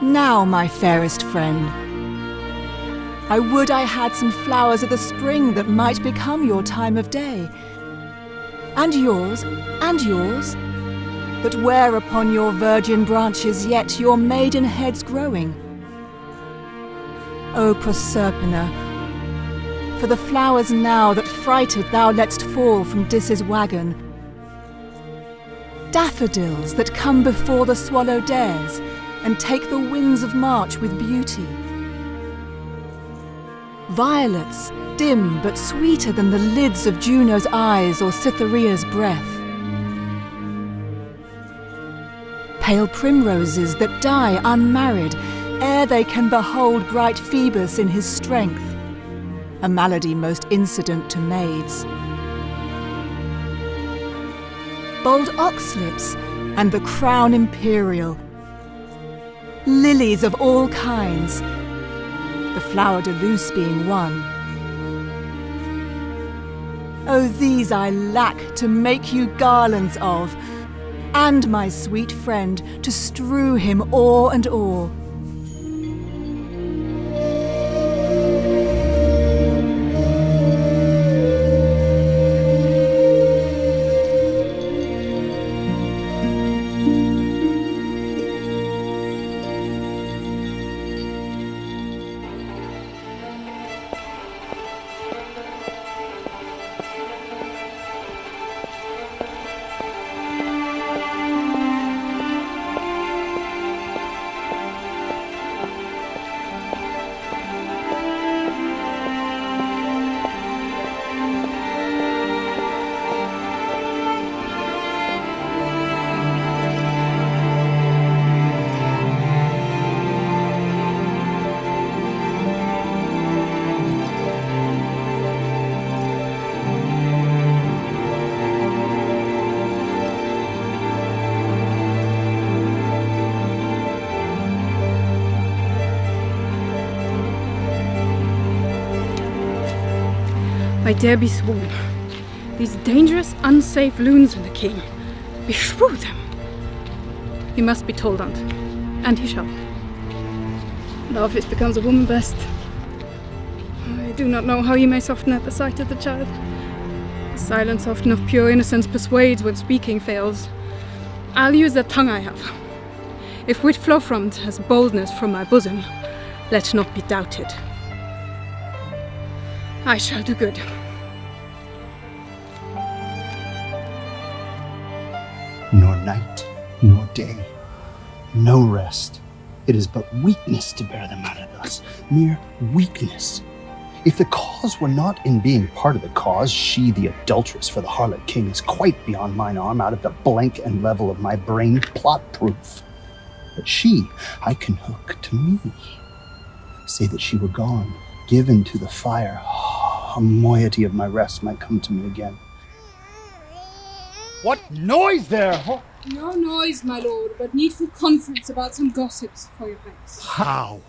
Now, my fairest friend, I would I had some flowers of the spring that might become your time of day, and yours, that wear upon your virgin branches yet your maiden heads growing. O Proserpina, for the flowers now that frighted thou lett'st fall from Dis's wagon, daffodils that come before the swallow dares, and take the winds of March with beauty. Violets, dim but sweeter than the lids of Juno's eyes or Cytherea's breath. Pale primroses that die unmarried ere they can behold bright Phoebus in his strength, a malady most incident to maids. Bold oxlips and the crown imperial, lilies of all kinds, the flower de luce being one. Oh, these I lack to make you garlands of, and my sweet friend to strew him o'er and o'er. I dare be sworn, these dangerous, unsafe loons of the king, beshrew them. He must be told on't, and he shall. Love is becomes a woman best. I do not know how he may soften at the sight of the child. The silence often of pure innocence persuades when speaking fails. I'll use the tongue I have. If wit flow from't has boldness from my bosom, let not be doubted. I shall do good. Nor night, nor day, no rest. It is but weakness to bear the matter thus, mere weakness. If the cause were not in being part of the cause, she, the adulteress for the harlot king, is quite beyond mine arm, out of the blank and level of my brain, plot-proof. But she I can hook to me. Say that she were gone, given to the fire, a moiety of my rest might come to me again. What noise there? No noise, my lord, but needful conference about some gossips for your grace. How?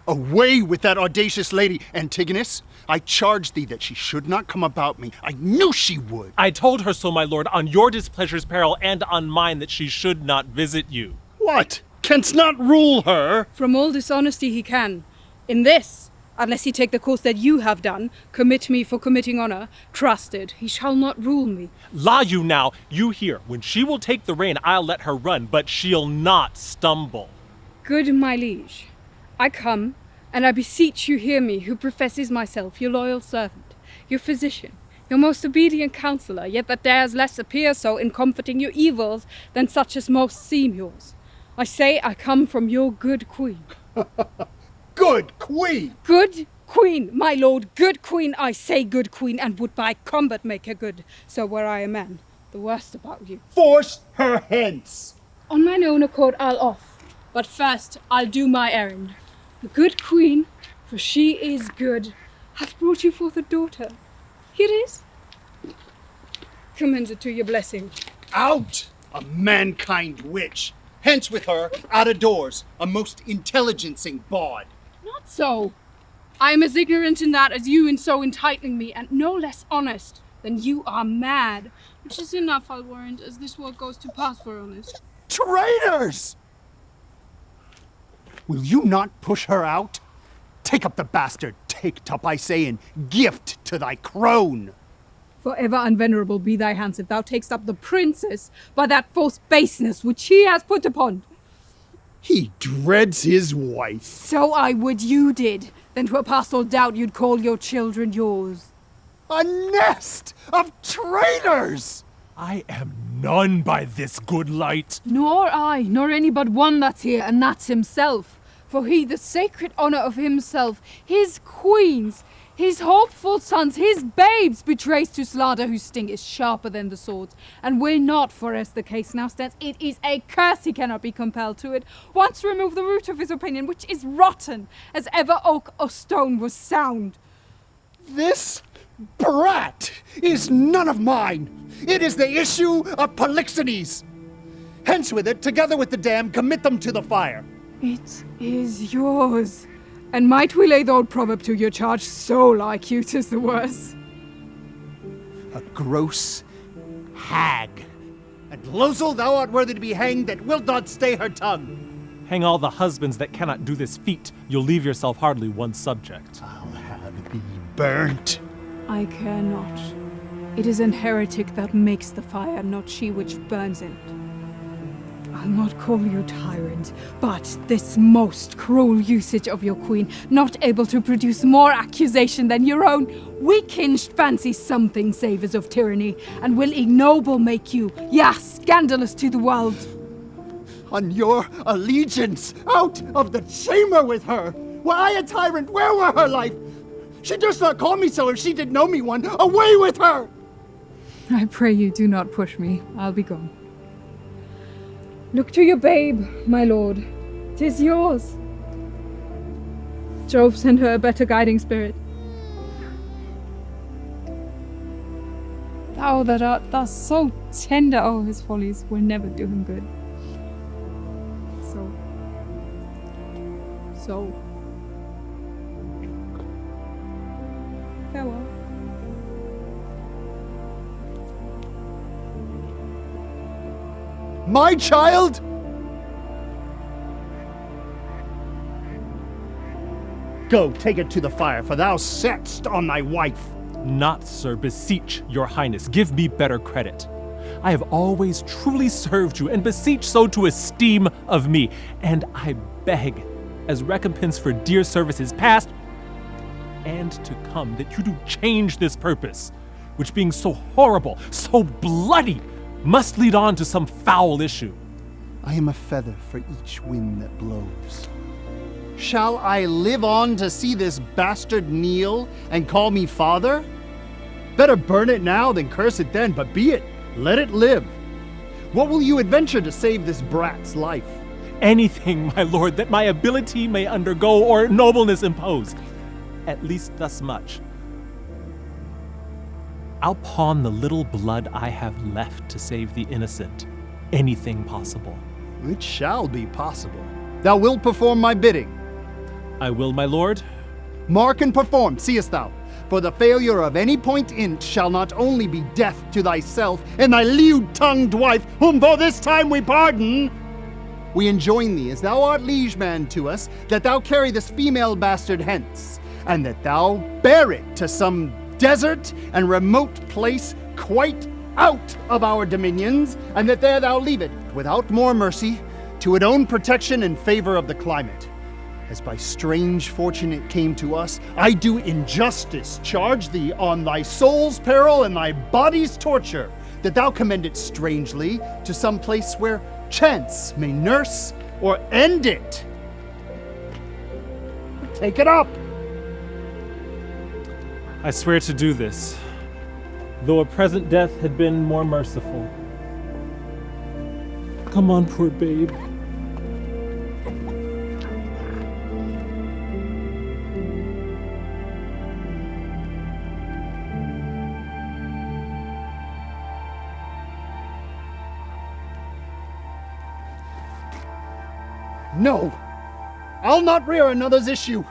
Away with that audacious lady, Antigonus! I charged thee that she should not come about me. I knew she would. I told her so, my lord, on your displeasure's peril and on mine, that she should not visit you. What? Canst not rule her? From all dishonesty he can. In this, Unless he take the course that you have done, commit me for committing honor, trusted, he shall not rule me. La you now, you hear. When she will take the rein, I'll let her run, but she'll not stumble. Good my liege, I come, and I beseech you hear me, who professes myself your loyal servant, your physician, your most obedient counsellor, yet that dares less appear so in comforting your evils than such as most seem yours. I say I come from your good queen. Good queen! Good queen, my lord, good queen, I say good queen, and would by combat make her good. So were I a man, the worst about you. Force her hence! On mine own accord I'll off, but first I'll do my errand. The good queen, for she is good, hath brought you forth a daughter. Here it is. Commends it to your blessing. Out! A mankind witch! Hence with her, out of doors, a most intelligencing bawd. Not so. I am as ignorant in that as you in so entitling me, and no less honest than you are mad. Which is enough, I'll warrant, as this work goes to pass for honest. Traitors! Will you not push her out? Take up the bastard, take up, I say, and gift to thy crone. Forever unvenerable be thy hands if thou takest up the princess by that false baseness which he has put upon. He dreads his wife. So I would you did, then to a past all doubt you'd call your children yours. A nest of traitors! I am none by this good light. Nor I, nor any but one that's here, and that's himself. For he, the sacred honour of himself, his queens, his hopeful sons, his babes, betrays to slaughter, whose sting is sharper than the swords, and will not, for as the case now stands, it is a curse he cannot be compelled to it, once remove the root of his opinion, which is rotten, as ever oak or stone was sound. This brat is none of mine. It is the issue of Polixenes. Hence with it, together with the dam, commit them to the fire. It is yours. And might we lay the old proverb to your charge, so like you 'tis the worse. A gross hag. And Losel, thou art worthy to be hanged that wilt not stay her tongue. Hang all the husbands that cannot do this feat. You'll leave yourself hardly one subject. I'll have thee burnt. I care not. It is an heretic that makes the fire, not she which burns in it. I'll not call you tyrant, but this most cruel usage of your queen, not able to produce more accusation than your own weak-hinged fancy something savours of tyranny, and will ignoble make you, scandalous to the world. On your allegiance, out of the chamber with her! Were I a tyrant, where were her life? She durst not call me so if she did know me one. Away with her! I pray you do not push me. I'll be gone. Look to your babe, my lord. 'Tis yours. Jove send her a better guiding spirit. Thou that art thus so tender, oh, his follies will never do him good. So. Farewell. My child? Go, take it to the fire, for thou setst on thy wife. Not, sir, beseech your highness. Give me better credit. I have always truly served you, and beseech so to esteem of me. And I beg, as recompense for dear services past and to come, that you do change this purpose, which being so horrible, so bloody, must lead on to some foul issue. I am a feather for each wind that blows. Shall I live on to see this bastard kneel and call me father? Better burn it now than curse it then, but be it, let it live. What will you adventure to save this brat's life? Anything, my lord, that my ability may undergo or nobleness impose. At least thus much. I'll pawn the little blood I have left to save the innocent. Anything possible. It shall be possible. Thou wilt perform my bidding. I will, my lord. Mark and perform, seest thou? For the failure of any point in't shall not only be death to thyself and thy lewd-tongued wife, whom for this time we pardon. We enjoin thee, as thou art liegeman to us, that thou carry this female bastard hence, and that thou bear it to some desert and remote place quite out of our dominions, and that there thou leave it, without more mercy, to its own protection in favor of the climate. As by strange fortune it came to us, I do in justice charge thee on thy soul's peril and thy body's torture, that thou commend it strangely to some place where chance may nurse or end it. Take it up! I swear to do this, though a present death had been more merciful. Come on, poor babe. No! I'll not rear another's issue!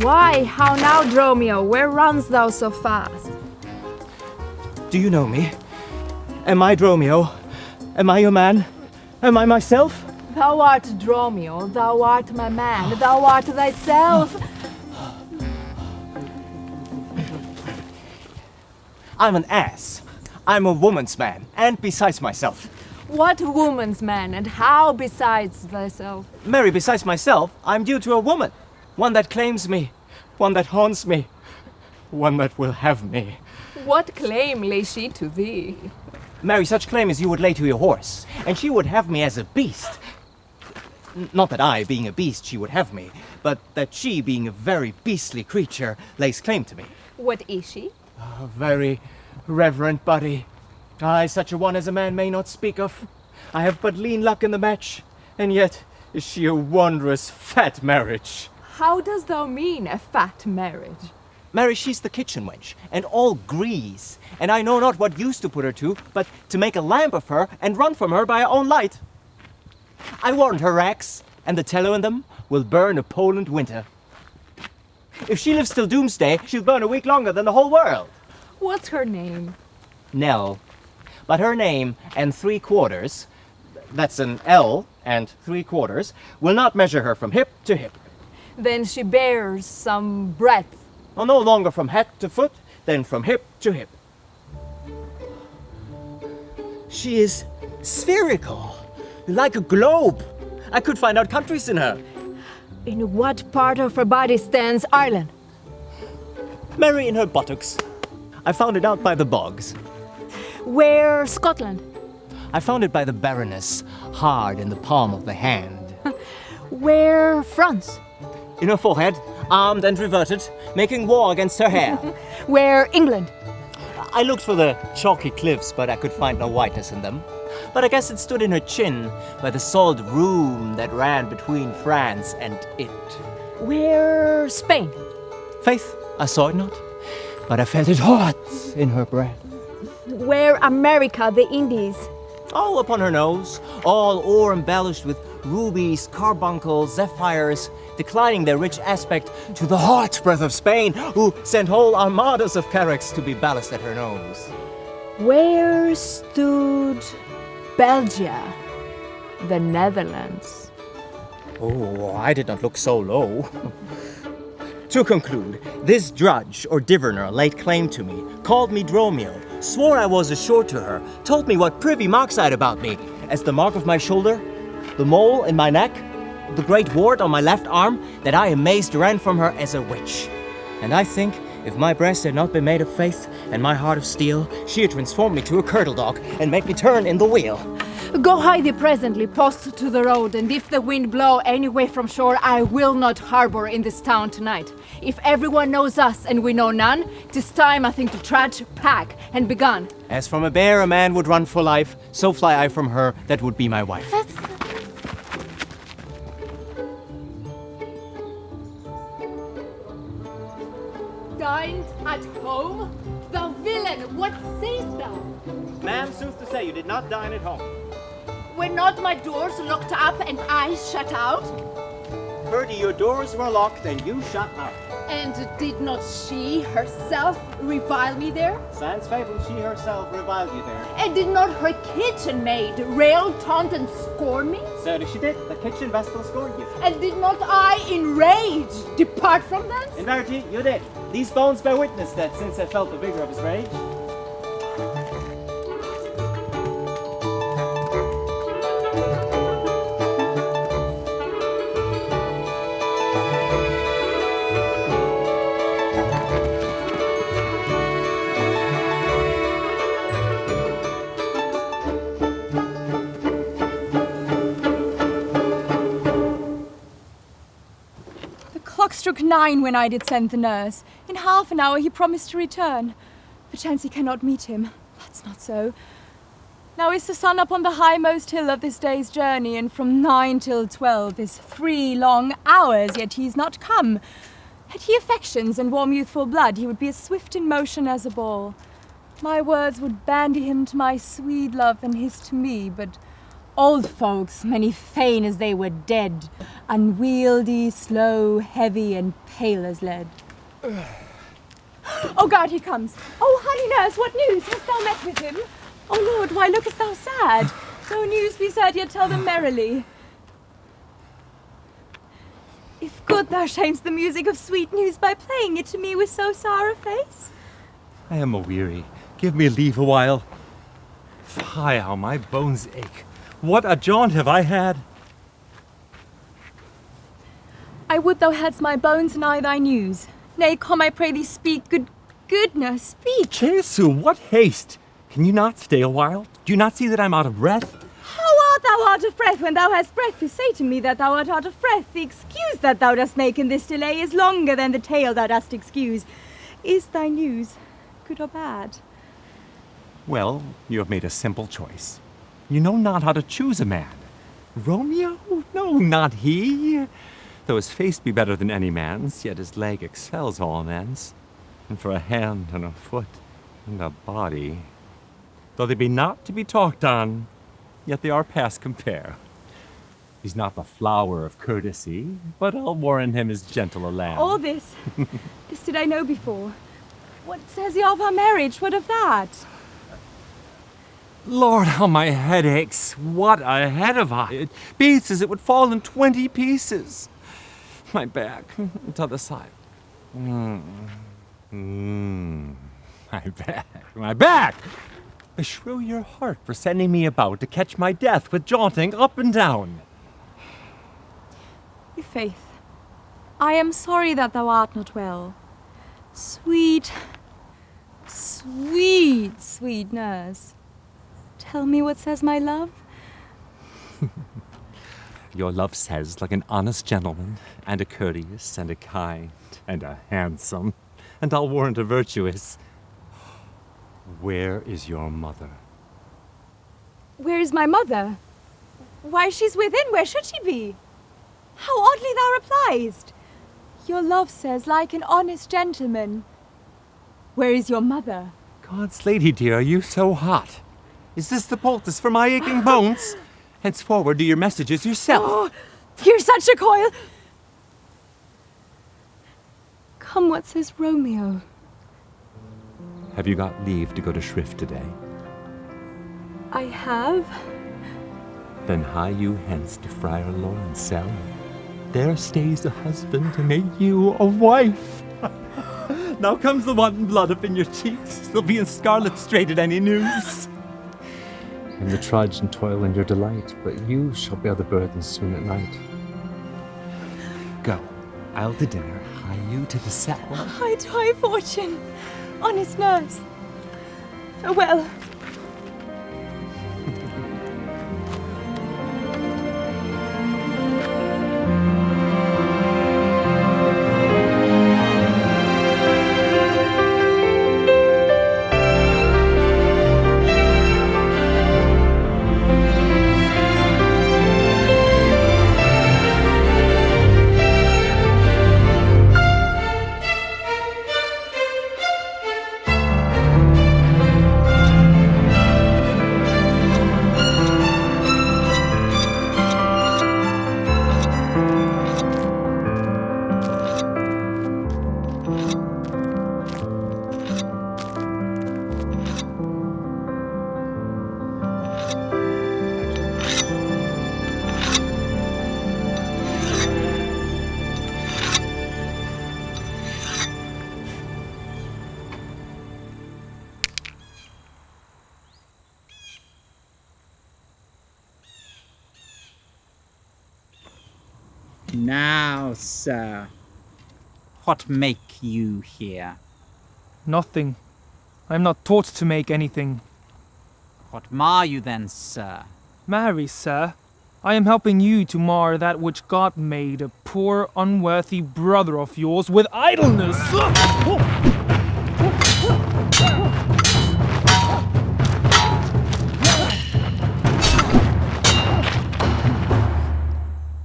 Why, how now, Dromio? Where runs thou so fast? Do you know me? Am I Dromio? Am I your man? Am I myself? Thou art Dromio, thou art my man, thou art thyself. I'm an ass. I'm a woman's man, and besides myself. What woman's man, and how besides thyself? Mary, besides myself, I'm due to a woman. One that claims me, one that haunts me, one that will have me. What claim lays she to thee? Mary, such claim as you would lay to your horse, and she would have me as a beast. Not that I, being a beast, she would have me, but that she, being a very beastly creature, lays claim to me. What is she? A very reverend body. Aye, such a one as a man may not speak of. I have but lean luck in the match, and yet is she a wondrous fat marriage. How dost thou mean a fat marriage? Mary, she's the kitchen wench, and all grease, and I know not what use to put her to, but to make a lamp of her and run from her by her own light. I warrant her racks, and the tallow in them, will burn a Poland winter. If she lives till doomsday, she'll burn a week longer than the whole world. What's her name? Nell. But her name and 3/4, that's an L and 3/4, will not measure her from hip to hip. Then she bears some breadth. Or no longer from head to foot, than from hip to hip. She is spherical, like a globe. I could find out countries in her. In what part of her body stands Ireland? Mary in her buttocks. I found it out by the bogs. Where Scotland? I found it by the Baroness, hard in the palm of the hand. Where France? In her forehead, armed and reverted, making war against her hair. Where England? I looked for the chalky cliffs, but I could find no whiteness in them. But I guess it stood in her chin, by the salt room that ran between France and it. Where Spain? Faith, I saw it not, but I felt it hot in her breath. Where America, the Indies? Oh, upon her nose, all o'er-embellished with rubies, carbuncles, zephyrs, declining their rich aspect to the hot breath of Spain, who sent whole armadas of carracks to be ballast at her nose. Where stood Belgia, the Netherlands? Oh, I did not look so low. To conclude, this drudge or diverner laid claim to me, called me Dromio, swore I was assured to her, told me what privy marks I'd about me, as the mark of my shoulder, the mole in my neck, the great wart on my left arm, that I amazed ran from her as a witch. And I think, if my breast had not been made of faith, and my heart of steel, she had transformed me to a curtle dog, and made me turn in the wheel. Go hide thee presently, post to the road, and if the wind blow any way from shore, I will not harbor in this town tonight. If everyone knows us and we know none, 'tis time, I think, to trudge, pack, and be gone. As from a bear a man would run for life, so fly I from her that would be my wife. Dined at home? Thou villain, what sayst thou? Ma'am, sooth to say, you did not dine at home. Were not my doors locked up and I shut out? Bertie, your doors were locked and you shut out. And did not she herself revile me there? Sans fable, she herself reviled you there. And did not her kitchen maid rail, taunt, and scorn me? So she did. The kitchen vestal scorned you. And did not I, in rage, depart from thence? In verity, you did. These bones bear witness that since I felt the vigor of his rage. Struck 9 when I did send the nurse. In half an hour he promised to return. Perchance he cannot meet him. That's not so. Now is the sun up on the highmost hill of this day's journey, and from 9 till 12 is 3 long hours, yet he's not come. Had he affections and warm youthful blood, he would be as swift in motion as a ball. My words would bandy him to my sweet love, and his to me, but old folks, many fain as they were dead, unwieldy, slow, heavy, and pale as lead. Oh God, he comes. Oh, honey nurse, what news? Hast thou met with him? Oh Lord, why lookest thou sad? No news be sad, yet tell them merrily. If good thou shamest the music of sweet news by playing it to me with so sour a face. I am a-weary. Give me leave a while. Fie, how my bones ache. What a jaunt have I had! I would thou hadst my bones and I thy news. Nay, come, I pray thee, speak, good nurse, speak. Jesu, what haste! Can you not stay a while? Do you not see that I'm out of breath? How art thou out of breath when thou hast breath to say to me that thou art out of breath? The excuse that thou dost make in this delay is longer than the tale thou dost excuse. Is thy news good or bad? Well, you have made a simple choice. You know not how to choose a man. Romeo? No, not he. Though his face be better than any man's, yet his leg excels all men's. And for a hand and a foot and a body, though they be not to be talked on, yet they are past compare. He's not the flower of courtesy, but I'll warrant him as gentle a lamb. All this did I know before. What says he of our marriage? What of that? Lord, how my head aches. What a head have I. It beats as it would fall in 20 pieces. My back, to the side. My back! Beshrew your heart for sending me about to catch my death with jaunting up and down. Faith, I am sorry that thou art not well. Sweet nurse. Tell me what says my love. Your love says, like an honest gentleman, and a courteous, and a kind, and a handsome, and I'll warrant a virtuous. Where is your mother? Where is my mother? Why, she's within. Where should she be? How oddly thou repliest. Your love says, like an honest gentleman. Where is your mother? God's lady dear, are you so hot? Is this the poultice for my aching bones? Henceforward do your messages yourself. Oh, here's such a coil. Come, what says Romeo? Have you got leave to go to shrift today? I have. Then hie you hence to Friar Lawrence' cell. There stays a husband to make you a wife. Now comes the wanton blood up in your cheeks. They'll be in scarlet straight at any news. And the trudge and toil in your delight, but you shall bear the burden soon at night. Go, I'll to dinner, hie you to the cell. High to high fortune, honest nurse. Farewell. Now, sir, what make you here? Nothing. I am not taught to make anything. What mar you then, sir? Marry, sir, I am helping you to mar that which God made, a poor, unworthy brother of yours with idleness.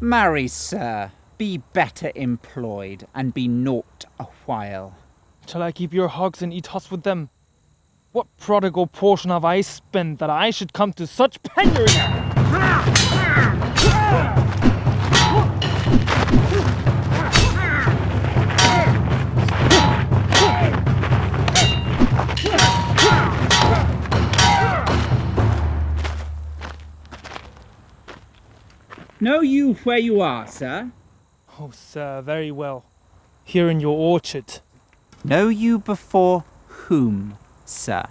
Marry, sir, be better employed, and be naught a while. Shall I keep your hogs and eat husk with them? What prodigal portion have I spent that I should come to such penury? Know you where you are, sir? Oh, sir, very well. Here in your orchard. Know you before whom, sir?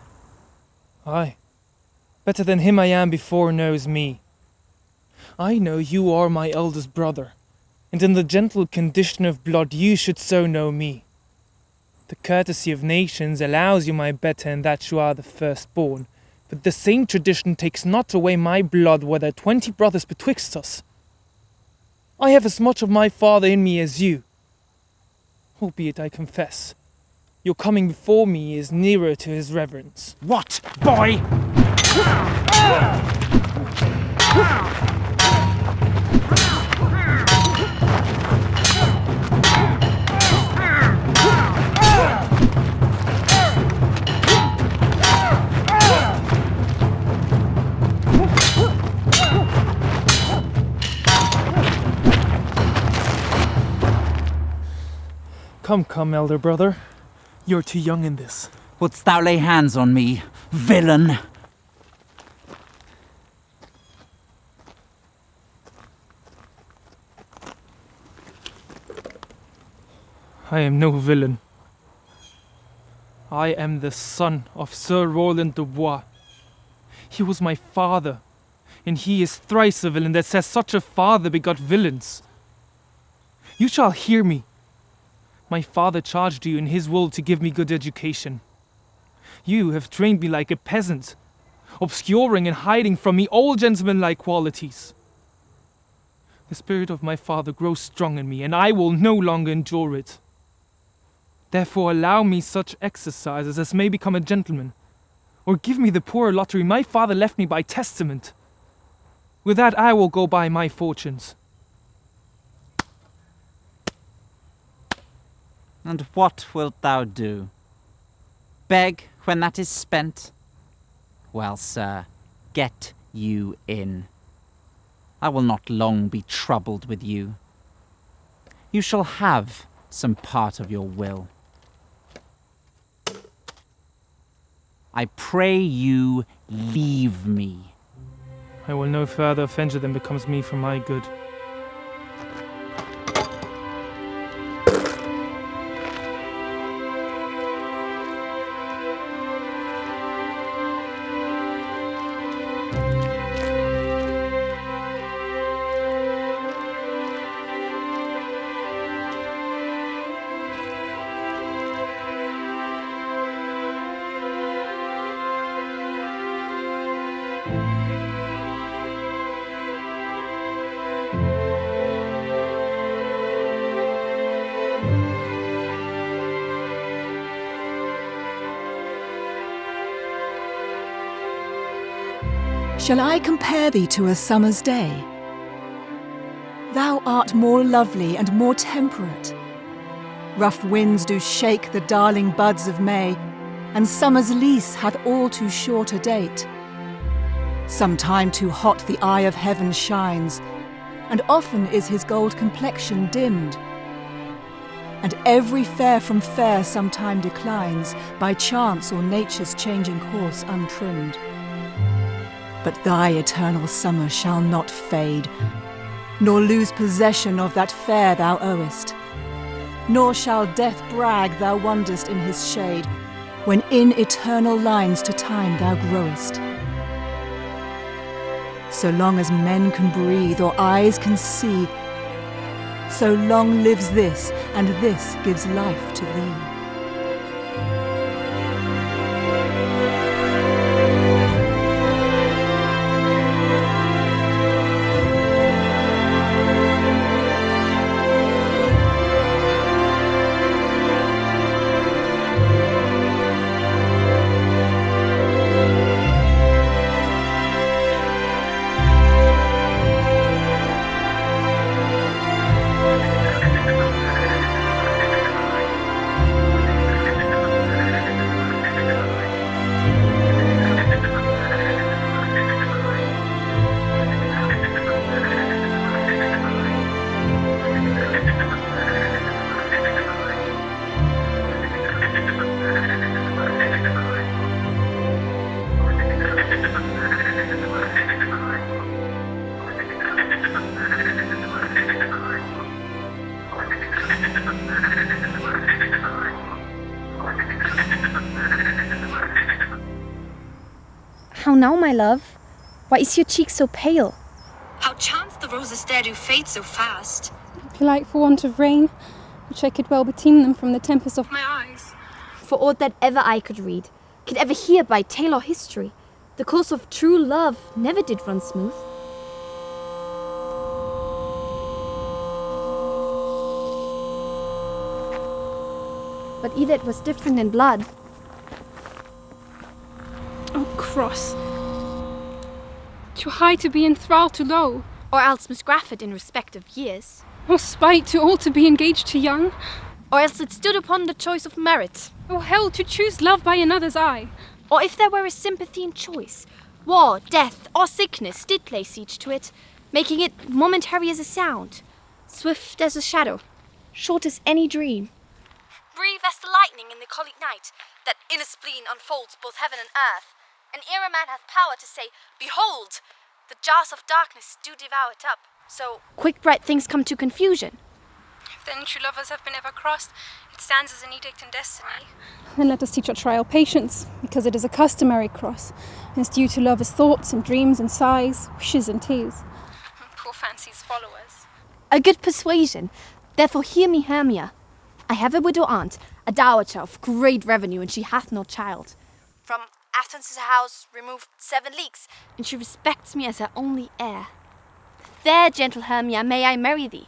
Aye. Better than him I am before knows me. I know you are my eldest brother, and in the gentle condition of blood you should so know me. The courtesy of nations allows you my better in that you are the firstborn, but the same tradition takes not away my blood were there 20 brothers betwixt us. I have as much of my father in me as you. Albeit I confess, your coming before me is nearer to his reverence. What, boy? Come, elder brother. You're too young in this. Wouldst thou lay hands on me, villain? I am no villain. I am the son of Sir Roland de Bois. He was my father, and he is thrice a villain that says such a father begot villains. You shall hear me. My father charged you in his will to give me good education. You have trained me like a peasant, obscuring and hiding from me all gentlemanlike qualities. The spirit of my father grows strong in me, and I will no longer endure it. Therefore allow me such exercises as may become a gentleman, or give me the poor lottery my father left me by testament. With that I will go by my fortunes. And what wilt thou do? Beg when that is spent? Well, sir, get you in. I will not long be troubled with you. You shall have some part of your will. I pray you leave me. I will no further offend you than becomes me for my good. Shall I compare thee to a summer's day? Thou art more lovely and more temperate. Rough winds do shake the darling buds of May, and summer's lease hath all too short a date. Sometime too hot the eye of heaven shines, and often is his gold complexion dimmed. And every fair from fair sometime declines, by chance or nature's changing course untrimmed. But thy eternal summer shall not fade, nor lose possession of that fair thou owest. Nor shall death brag thou wonderst in his shade, when in eternal lines to time thou growest. So long as men can breathe or eyes can see, So long lives this, and this gives life to thee. How now, my love? Why is your cheek so pale? How chanced the roses there do fade so fast? Polite for want of rain, which I could well beteem them from the tempest of my eyes. For aught that ever I could read, could ever hear by tale or history, the course of true love never did run smooth. But either it was different in blood. Oh, cross. Too high to be enthralled to low. Or else misgraffed in respect of years. Or spite to old to be engaged to young. Or else it stood upon the choice of merit. Or hell to choose love by another's eye. Or if there were a sympathy in choice, war, death, or sickness did lay siege to it, making it momentary as a sound, swift as a shadow, short as any dream. Brief as the lightning in the colleague night, that in a spleen unfolds both heaven and earth, and ere a man hath power to say, Behold! The jaws of darkness do devour it up. So quick bright things come to confusion. If then true lovers have been ever crossed, it stands as an edict in destiny. Then let us teach our trial patience, because it is a customary cross, and is due to lovers' thoughts and dreams and sighs, wishes and tears. Poor fancy's followers. A good persuasion. Therefore hear me, Hermia. I have a widow aunt, a dowager of great revenue, and she hath no child. From Athens' house removed 7 leagues, and she respects me as her only heir. There, gentle Hermia, may I marry thee.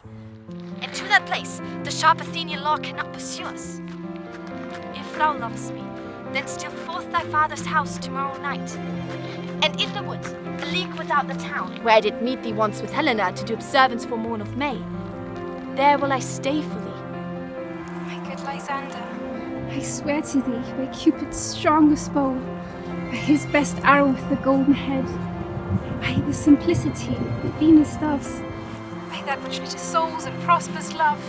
And to that place the sharp Athenian law cannot pursue us. If thou lovest me, then steal forth thy father's house tomorrow night. And in the wood, a league without the town, where I did meet thee once with Helena to do observance for morn of May, there will I stay for thee. My good Lysander, I swear to thee, by Cupid's strongest bow, by his best arrow with the golden head, by the simplicity of Venus' doves, by that which knitteth souls and prospers love,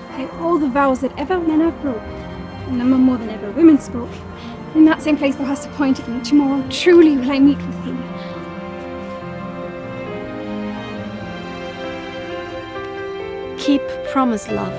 by all the vows that ever men have broke, and number more than ever women spoke, in that same place thou hast appointed me, tomorrow truly will I meet with thee. Keep promise, love.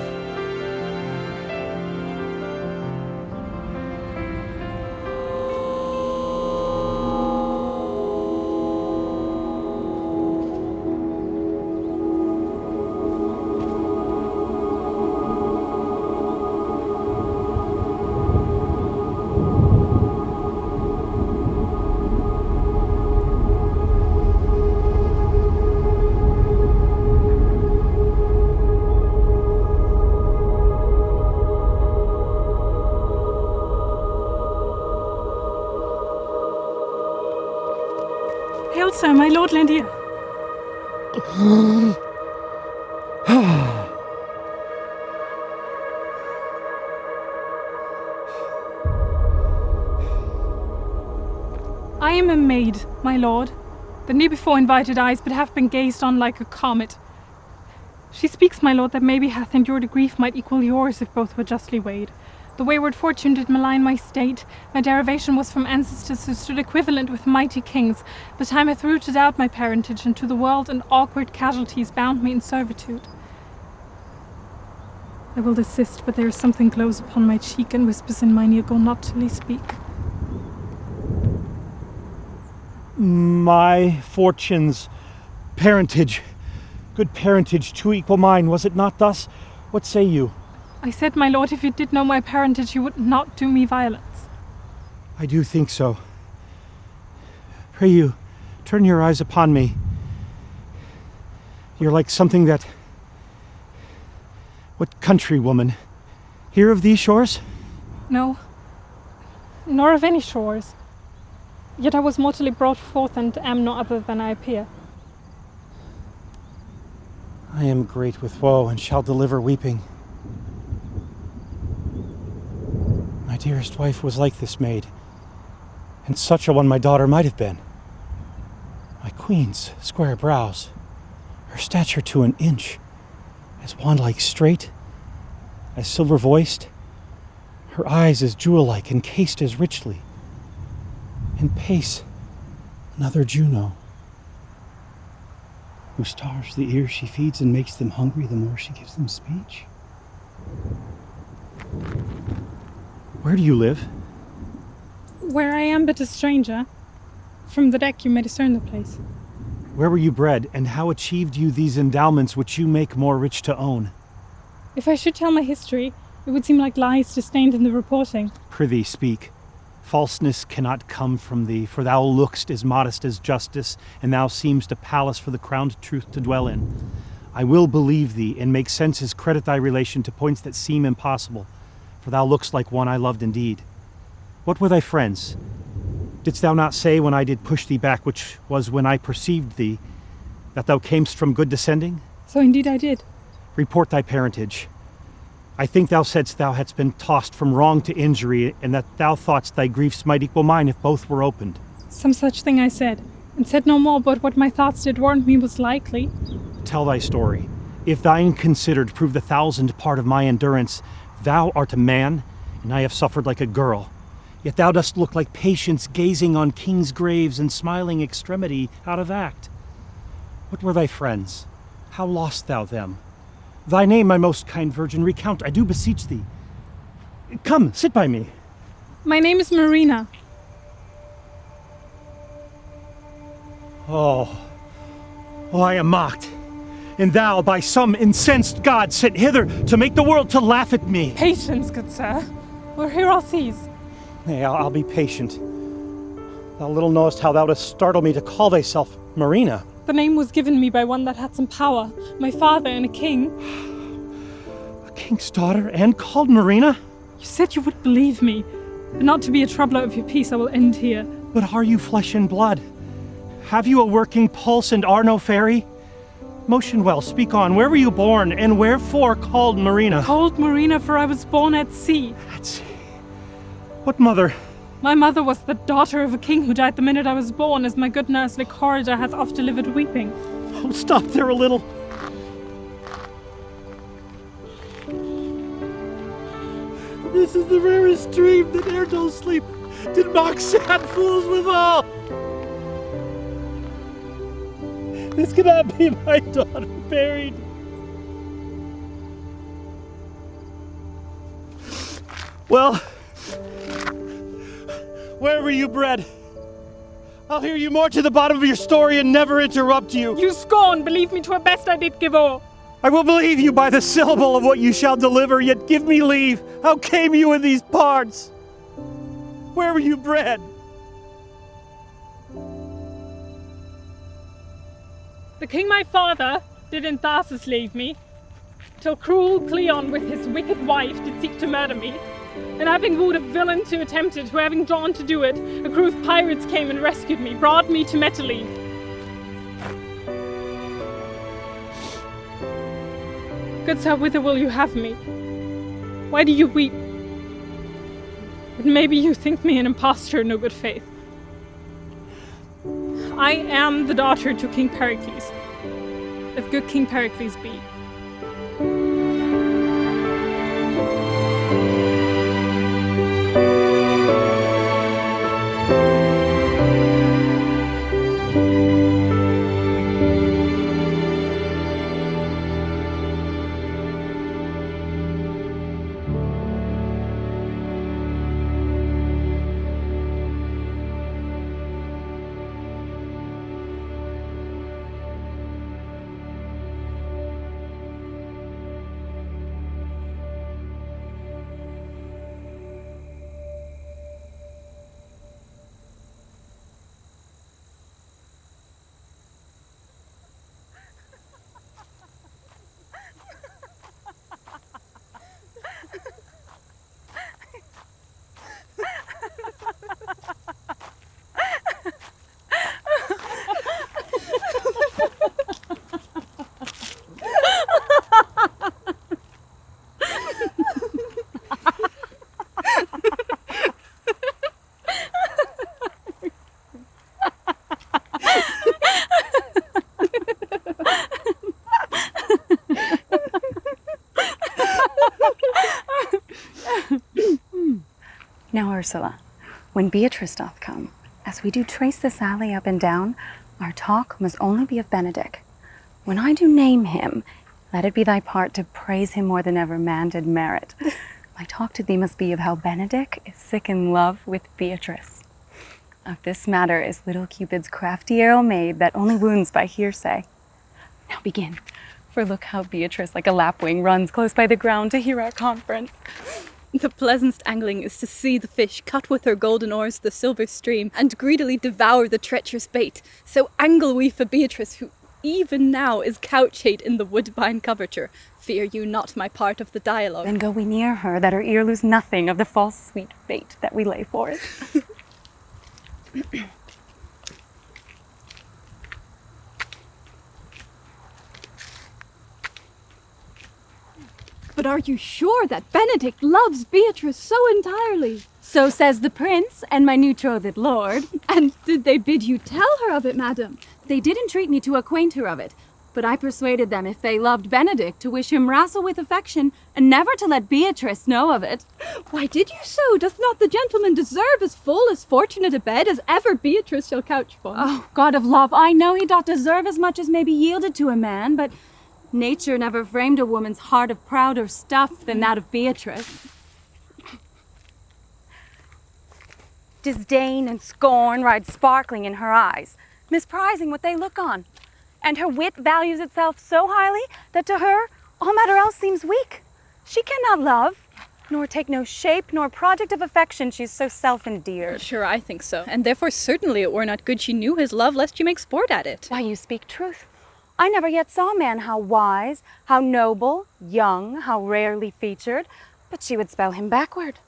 Hail, sir, my lord Landier. I am a maid, my lord, that knew before invited eyes, but have been gazed on like a comet. She speaks, my lord, that maybe hath endured a grief might equal yours if both were justly weighed. The wayward fortune did malign my state. My derivation was from ancestors who stood equivalent with mighty kings, but time hath rooted out my parentage, and to the world and awkward casualties bound me in servitude. I will desist, but there is something glows upon my cheek and whispers in mine ear, go not till he speak. My fortune's parentage Good parentage, too equal mine, was it not thus? What say you? I said, my lord, if you did know my parentage, you would not do me violence. I do think so. Pray you, turn your eyes upon me. You're like something that... What countrywoman? Hear of these shores? No, nor of any shores. Yet I was mortally brought forth and am no other than I appear. I am great with woe and shall deliver weeping. My dearest wife was like this maid, and such a one my daughter might have been. My queen's square brows, her stature to an inch, as wand-like straight, as silver-voiced, her eyes as jewel-like, encased as richly. In pace, another Juno, who starves the ears she feeds and makes them hungry the more she gives them speech. Where do you live? Where I am but a stranger. From the deck you may discern the place. Where were you bred, and how achieved you these endowments which you make more rich to own? If I should tell my history, it would seem like lies disdained in the reporting. Prithee, speak. Falseness cannot come from thee, for thou look'st as modest as justice, and thou seemst a palace for the crowned truth to dwell in. I will believe thee, and make senses credit thy relation to points that seem impossible, for thou look'st like one I loved indeed. What were thy friends? Didst thou not say when I did push thee back, which was when I perceived thee, that thou camest from good descending? So indeed I did. Report thy parentage. I think thou saidst thou hadst been tossed from wrong to injury, and that thou thoughtst thy griefs might equal mine if both were opened. Some such thing I said, and said no more, but what my thoughts did warrant me was likely. Tell thy story. If thine considered prove the 1,000th part of my endurance, thou art a man, and I have suffered like a girl. Yet thou dost look like patience gazing on kings' graves and smiling extremity out of act. What were thy friends? How lost thou them? Thy name, my most kind virgin, recount, I do beseech thee. Come, sit by me. My name is Marina. Oh, I am mocked. And thou, by some incensed god, sent hither to make the world to laugh at me. Patience, good sir. We're here all seas. Nay, I'll be patient. Thou little knowest how thou dost startle me to call thyself Marina. The name was given me by one that had some power, my father and a king. A king's daughter, and called Marina? You said you would believe me, but not to be a troubler of your peace, I will end here. But are you flesh and blood? Have you a working pulse and are no fairy? Motion well, speak on. Where were you born, and wherefore called Marina? Called Marina, for I was born at sea. At sea? What mother? My mother was the daughter of a king who died the minute I was born, as my good nurse Lycorida hath oft delivered weeping. Oh, stop there a little. This is the rarest dream that ere no sleep did mock sad fools withal. This cannot be my daughter buried. Well, where were you bred? I'll hear you more to the bottom of your story and never interrupt you. You scorn! Believe me, 'twere best I did give o'er. I will believe you by the syllable of what you shall deliver, yet give me leave. How came you in these parts? Where were you bred? The king my father did in Tharsis leave me, till cruel Cleon with his wicked wife did seek to murder me. And having wooed a villain to attempt it, who having drawn to do it, a crew of pirates came and rescued me, brought me to Metallene. Good sir, whither will you have me? Why do you weep? But maybe you think me an impostor in no good faith. I am the daughter to King Pericles, if good King Pericles be. Now, Ursula, when Beatrice doth come, as we do trace this alley up and down, our talk must only be of Benedick. When I do name him, let it be thy part to praise him more than ever man did merit. My talk to thee must be of how Benedick is sick in love with Beatrice. Of this matter is little Cupid's crafty arrow made that only wounds by hearsay. Now begin, for look how Beatrice like a lapwing runs close by the ground to hear our conference. The pleasantest angling is to see the fish cut with her golden oars the silver stream, and greedily devour the treacherous bait. So angle we for Beatrice, who even now is couchate in the woodbine coverture. Fear you not my part of the dialogue. Then go we near her, that her ear lose nothing of the false sweet bait that we lay for it. But are you sure that Benedick loves Beatrice so entirely? So says the prince and my new-trothed lord. And did they bid you tell her of it, madam? They did entreat me to acquaint her of it, but I persuaded them if they loved Benedick to wish him wrestle with affection, and never to let Beatrice know of it. Why did you so? Doth not the gentleman deserve as full as fortunate a bed as ever Beatrice shall couch for? Oh, God of love, I know he doth deserve as much as may be yielded to a man, but nature never framed a woman's heart of prouder stuff than that of Beatrice. Disdain and scorn ride sparkling in her eyes, misprizing what they look on. And her wit values itself so highly that to her all matter else seems weak. She cannot love, nor take no shape nor project of affection, she's so self-endeared. Sure, I think so. And therefore certainly it were not good she knew his love, lest you make sport at it. Why, you speak truth. I never yet saw a man how wise, how noble, young, how rarely featured, but she would spell him backward.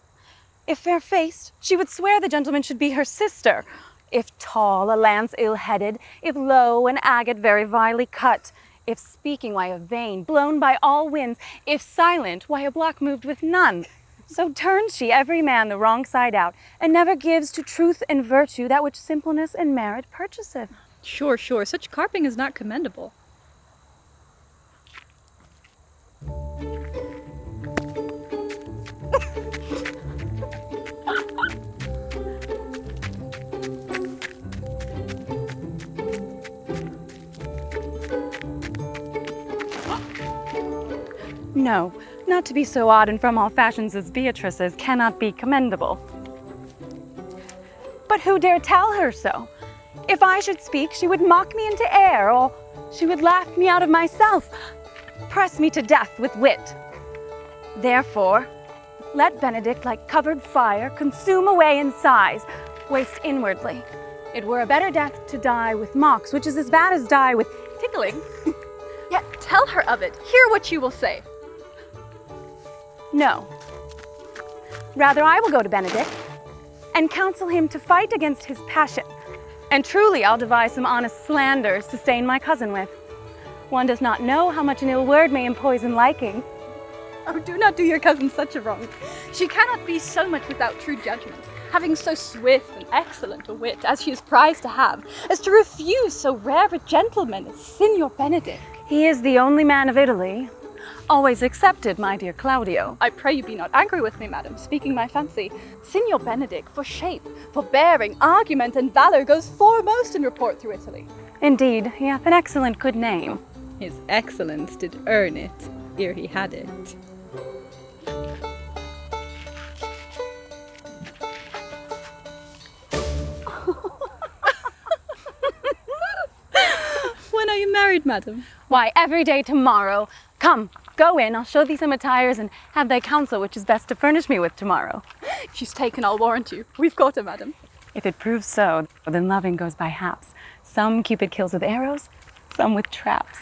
If fair-faced, she would swear the gentleman should be her sister. If tall, a lance ill-headed. If low, an agate very vilely cut. If speaking, why a vein, blown by all winds. If silent, why a block moved with none. So turns she every man the wrong side out, and never gives to truth and virtue that which simpleness and merit purchaseth. Sure, such carping is not commendable. No, not to be so odd and from all fashions as Beatrice's cannot be commendable. But who dare tell her so? If I should speak, she would mock me into air, or she would laugh me out of myself, press me to death with wit. Therefore, let Benedick, like covered fire, consume away in sighs, waste inwardly. It were a better death to die with mocks, which is as bad as die with tickling. Yet tell her of it. Hear what she will say. No. Rather, I will go to Benedick and counsel him to fight against his passion. And truly, I'll devise some honest slanders to stain my cousin with. One does not know how much an ill word may empoison liking. Oh, do not do your cousin such a wrong. She cannot be so much without true judgment, having so swift and excellent a wit as she is prized to have, as to refuse so rare a gentleman as Signor Benedick. He is the only man of Italy. Always accepted, my dear Claudio. I pray you be not angry with me, madam, speaking my fancy. Signor Benedick, for shape, for bearing, argument, and valour, goes foremost in report through Italy. Indeed, he hath an excellent good name. His excellence did earn it, ere he had it. When are you married, madam? Why, every day tomorrow. Come, go in, I'll show thee some attires and have thy counsel which is best to furnish me with tomorrow. If she's taken, I'll warrant you. We've got her, madam. If it proves so, then loving goes by haps. Some Cupid kills with arrows, some with traps.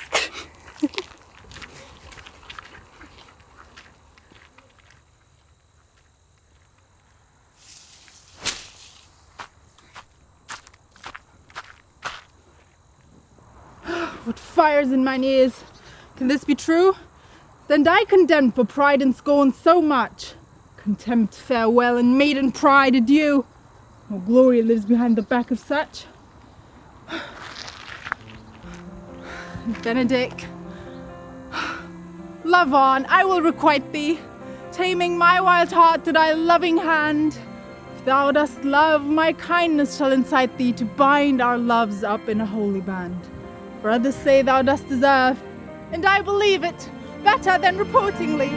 What fires in mine ears! Can this be true? Then I condemned for pride and scorn so much. Contempt, farewell, and maiden pride, adieu. No glory lives behind the back of such. Benedick, love on, I will requite thee, taming my wild heart to thy loving hand. thou dost love, my kindness shall incite thee to bind our loves up in a holy band. For others say thou dost deserve, and I believe it better than reportingly.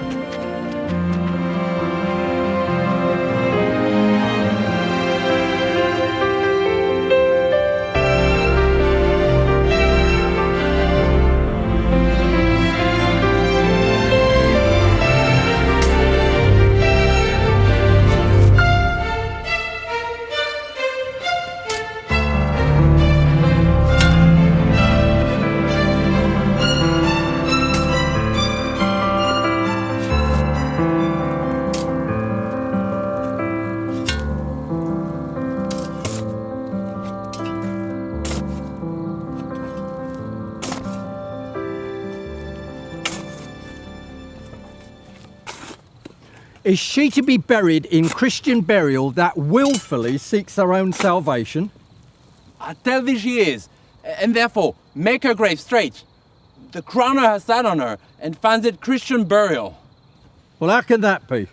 Is she to be buried in Christian burial that willfully seeks her own salvation? I tell thee she is, and therefore make her grave straight. The crowner has sat on her and finds it Christian burial. Well, how can that be?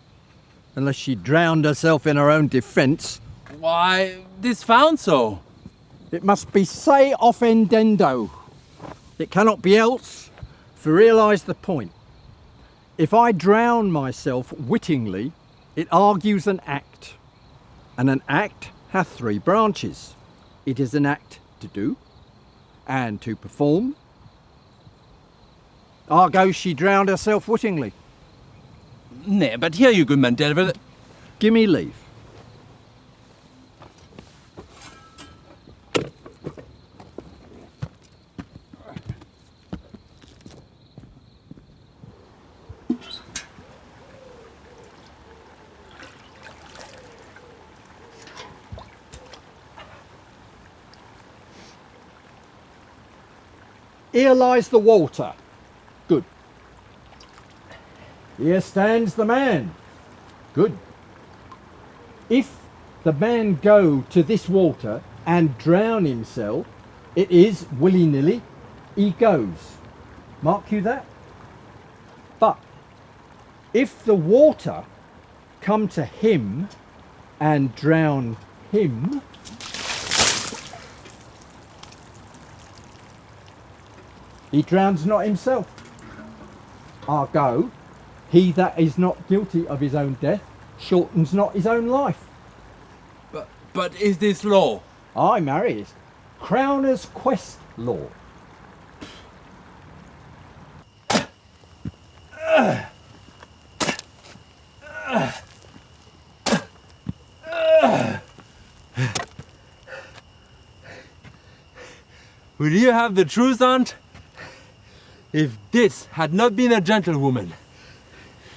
Unless she drowned herself in her own defence. Why, 'tis found so. It must be se offendendo. It cannot be else, for realise the point. If I drown myself wittingly, it argues an act. And an act hath three branches. It is an act to do, and to perform. Argo, she drowned herself wittingly. Nay, but here you good man, Delver. Give me leave. Here lies the water. Good. Here stands the man. Good. If the man go to this water and drown himself, it is willy-nilly, he goes. Mark you that? But if the water come to him and drown him, he drowns not himself. Argo, he that is not guilty of his own death shortens not his own life. But is this law? Aye, marry, it's Crowner's Quest law. Will you have the truth, aunt? If this had not been a gentlewoman,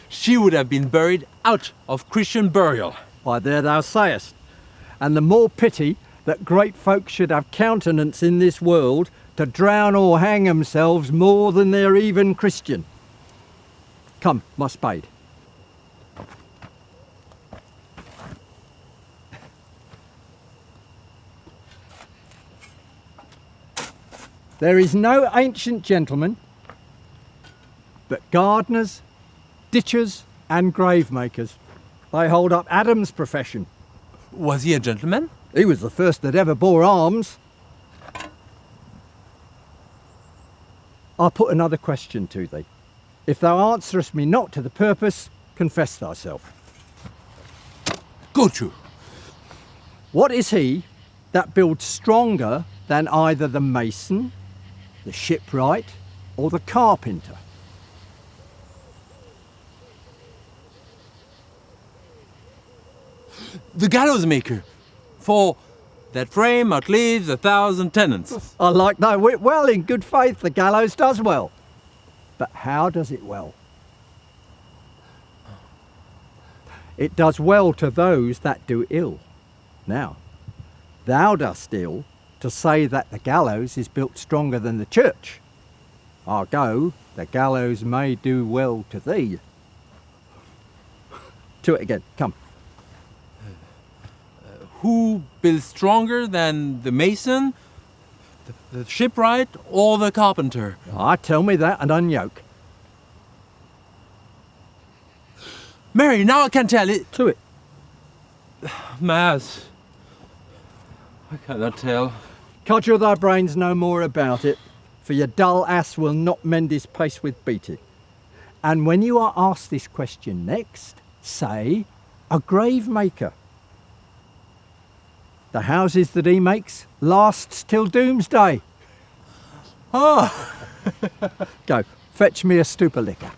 she would have been buried out of Christian burial. Why, there thou sayest. And the more pity that great folk should have countenance in this world to drown or hang themselves more than they're even Christian. Come, my spade. There is no ancient gentleman, but gardeners, ditchers and grave makers. They hold up Adam's profession. Was he a gentleman? He was the first that ever bore arms. I'll put another question to thee. If thou answerest me not to the purpose, confess thyself. Go to. What is he that builds stronger than either the mason, the shipwright, or the carpenter? The gallows maker, for that frame outlives 1,000 tenants. I like thy wit well. In good faith, the gallows does well. But how does it well? It does well to those that do ill. Now, thou dost ill to say that the gallows is built stronger than the church. Argo, the gallows may do well to thee. To it again, come. Who builds stronger than the mason, the shipwright, or the carpenter? Ah, tell me that and unyoke. Mary, now I can tell it. To it. Mass. I cannot tell. Cudgel thy brains no more about it, for your dull ass will not mend his pace with beating. And when you are asked this question next, say, a grave maker. The houses that he makes lasts till doomsday. Oh! Go, fetch me a stoop of liquor.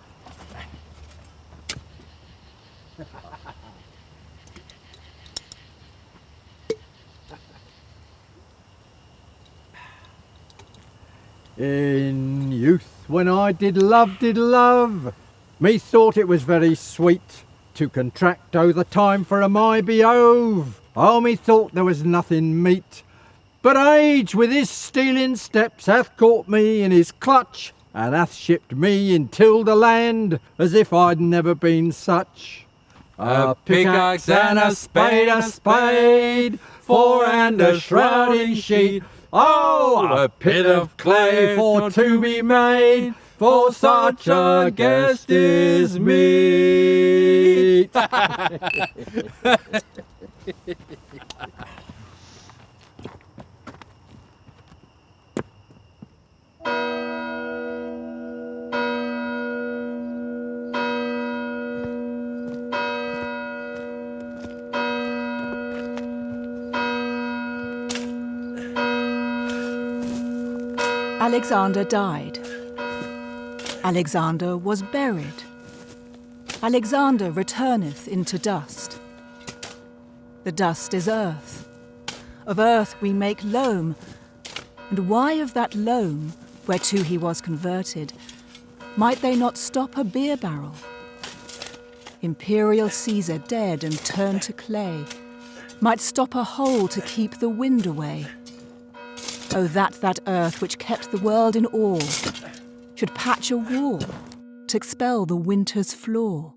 In youth, when I did love, methought it was very sweet to contract o' the time for a my beove. Oh, methought there was nothing meet, but age with his stealing steps hath caught me in his clutch, and hath shipped me intil the land as if I'd never been such. A pickaxe and a spade, four and a shrouding sheet. Oh, a pit of clay for to be made, for such a guest is meet. Alexander died. Alexander was buried. Alexander returneth into dust. The dust is earth. Of earth we make loam. And why of that loam, whereto he was converted, might they not stop a beer barrel? Imperial Caesar dead and turned to clay, might stop a hole to keep the wind away. Oh, that earth which kept the world in awe should patch a wall to expel the winter's flaw.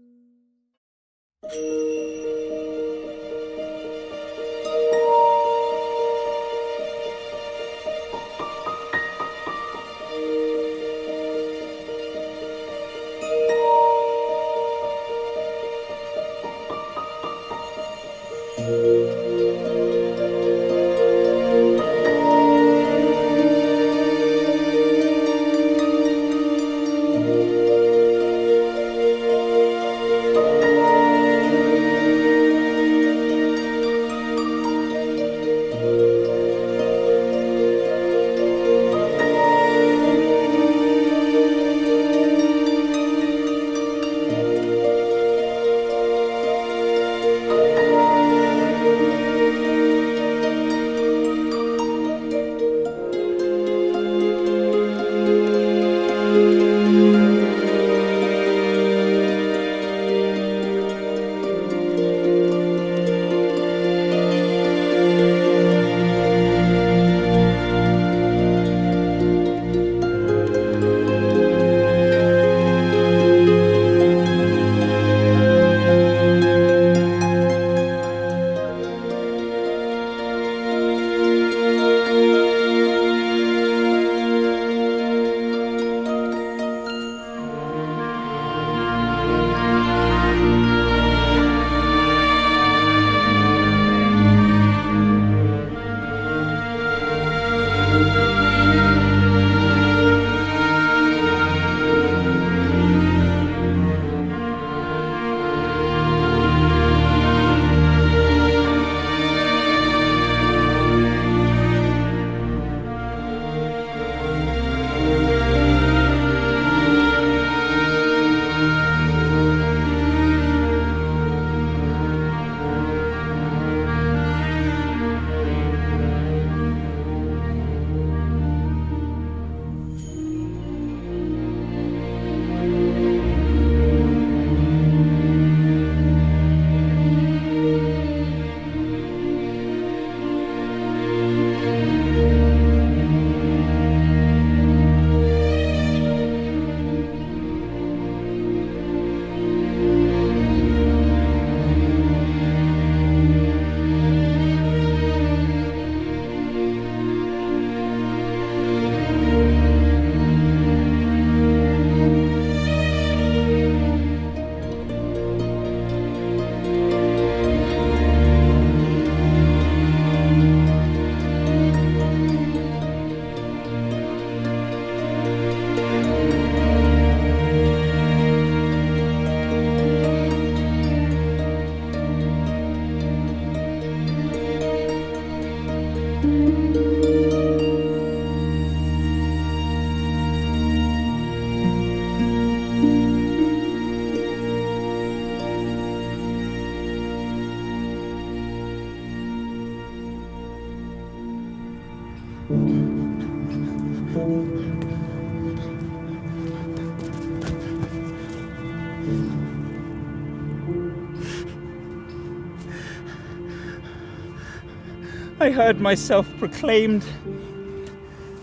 I heard myself proclaimed,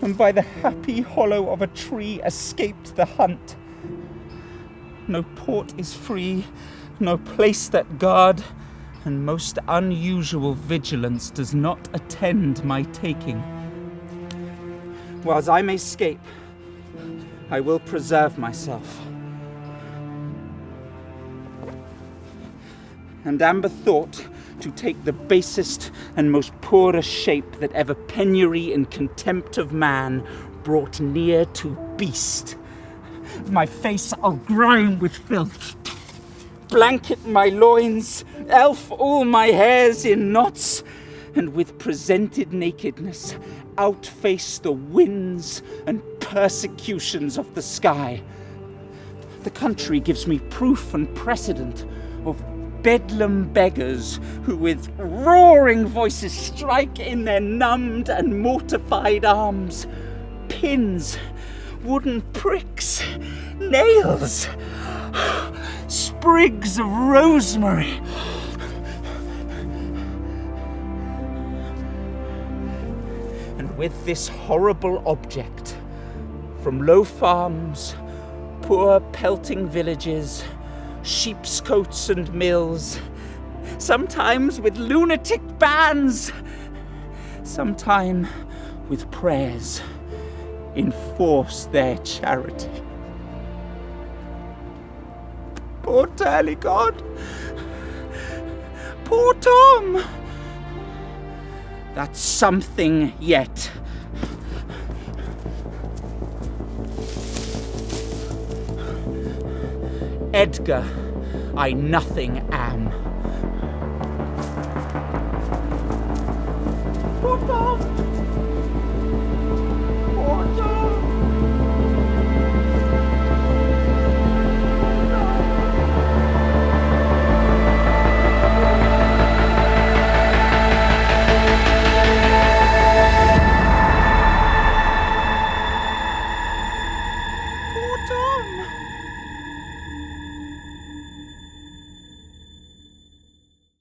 and by the happy hollow of a tree escaped the hunt. No port is free, no place that guard, and most unusual vigilance does not attend my taking. Whiles I may scape, I will preserve myself. And am bethought to take the basest and most poorest shape that ever penury and contempt of man brought near to beast. My face I'll grind with filth, blanket my loins, elf all my hairs in knots, and with presented nakedness outface the winds and persecutions of the sky. The country gives me proof and precedent of bedlam beggars who with roaring voices strike in their numbed and mortified arms pins, wooden pricks, nails, sprigs of rosemary. And with this horrible object, from low farms, poor pelting villages, sheep's coats and mills, sometimes with lunatic bands, sometime with prayers, enforce their charity. Poor Turligod! Poor Tom! That's something yet. Edgar, I nothing am. Poor Tom! Poor Tom! Poor Tom!